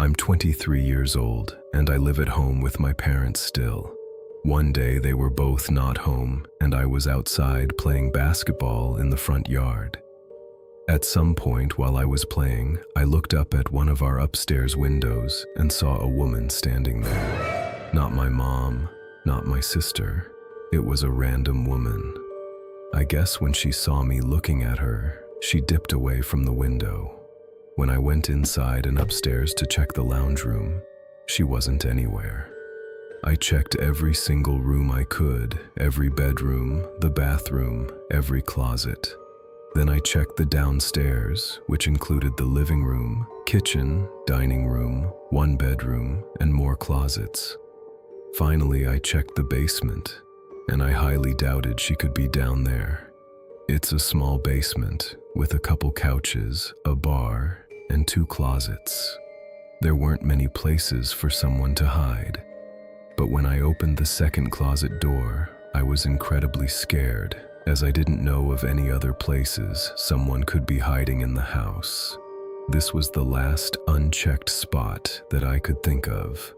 I'm 23 years old, and I live at home with my parents still. One day they were both not home, and I was outside playing basketball in the front yard. At some point while I was playing, I looked up at one of our upstairs windows and saw a woman standing there. Not my mom, not my sister. It was a random woman. I guess when she saw me looking at her, she dipped away from the window. When I went inside and upstairs to check the lounge room, she wasn't anywhere. I checked every single room I could, every bedroom, the bathroom, every closet. Then I checked the downstairs, which included the living room, kitchen, dining room, one bedroom, and more closets. Finally, I checked the basement, and I highly doubted she could be down there. It's a small basement with a couple couches, a bar, and 2 closets. There weren't many places for someone to hide. But when I opened the second closet door, I was incredibly scared, as I didn't know of any other places someone could be hiding in the house. This was the last unchecked spot that I could think of.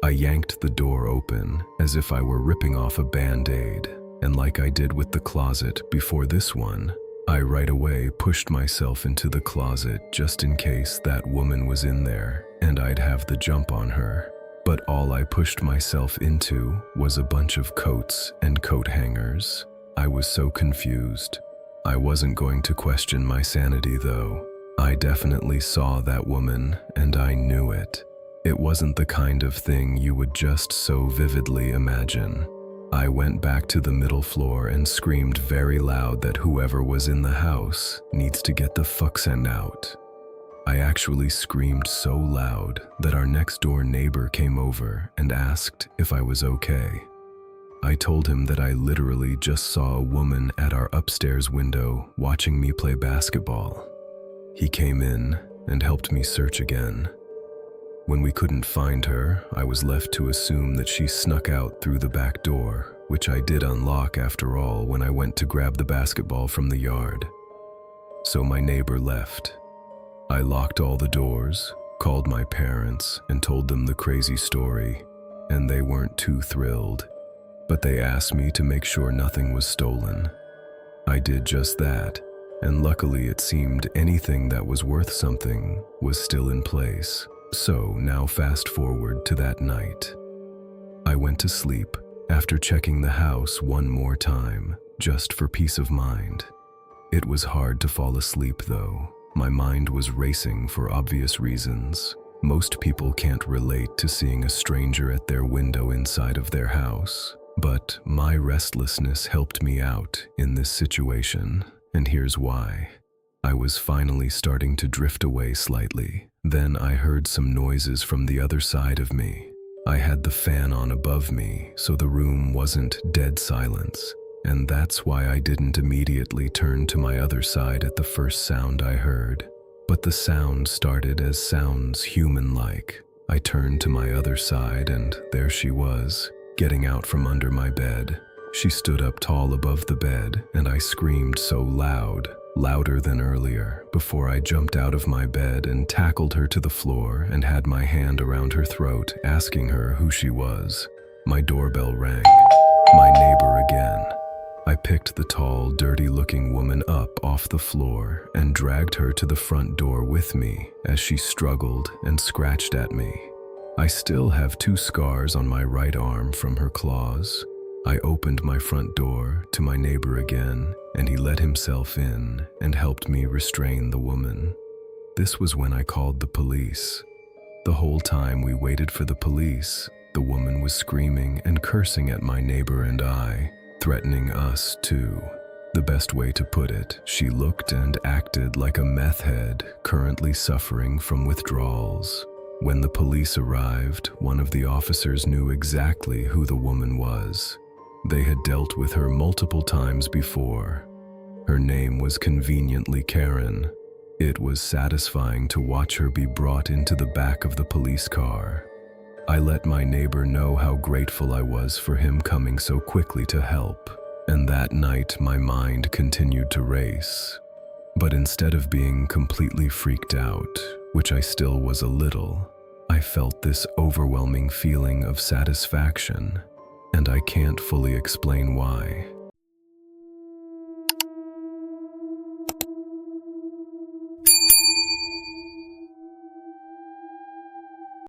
I yanked the door open as if I were ripping off a band-aid, and like I did with the closet before this one, I right away pushed myself into the closet just in case that woman was in there and I'd have the jump on her. But all I pushed myself into was a bunch of coats and coat hangers. I was so confused. I wasn't going to question my sanity though. I definitely saw that woman and I knew it. It wasn't the kind of thing you would just so vividly imagine. I went back to the middle floor and screamed very loud that whoever was in the house needs to get the fucksen out. I actually screamed so loud that our next door neighbor came over and asked if I was okay. I told him that I literally just saw a woman at our upstairs window watching me play basketball. He came in and helped me search again. When we couldn't find her, I was left to assume that she snuck out through the back door, which I did unlock after all when I went to grab the basketball from the yard. So my neighbor left. I locked all the doors, called my parents, and told them the crazy story, and they weren't too thrilled. But they asked me to make sure nothing was stolen. I did just that, and luckily it seemed anything that was worth something was still in place. So now fast forward to that night. I went to sleep after checking the house one more time, just for peace of mind. It was hard to fall asleep though. My mind was racing for obvious reasons. Most people can't relate to seeing a stranger at their window inside of their house. But my restlessness helped me out in this situation, and here's why. I was finally starting to drift away slightly. Then I heard some noises from the other side of me. I had the fan on above me, so the room wasn't dead silence, and that's why I didn't immediately turn to my other side at the first sound I heard. But the sound started as sounds human-like. I turned to my other side, and there she was, getting out from under my bed. She stood up tall above the bed, and I screamed so loud, louder than earlier, before I jumped out of my bed and tackled her to the floor and had my hand around her throat, asking her who she was. My doorbell rang. My neighbor again. I picked the tall, dirty-looking woman up off the floor and dragged her to the front door with me as she struggled and scratched at me. I still have 2 scars on my right arm from her claws. I opened my front door to my neighbor again, and he let himself in and helped me restrain the woman. This was when I called the police. The whole time we waited for the police, the woman was screaming and cursing at my neighbor and I, threatening us too. The best way to put it, she looked and acted like a meth head currently suffering from withdrawals. When the police arrived, one of the officers knew exactly who the woman was. They had dealt with her multiple times before. Her name was conveniently Karen. It was satisfying to watch her be brought into the back of the police car. I let my neighbor know how grateful I was for him coming so quickly to help, and that night my mind continued to race. But instead of being completely freaked out, which I still was a little, I felt this overwhelming feeling of satisfaction, and I can't fully explain why.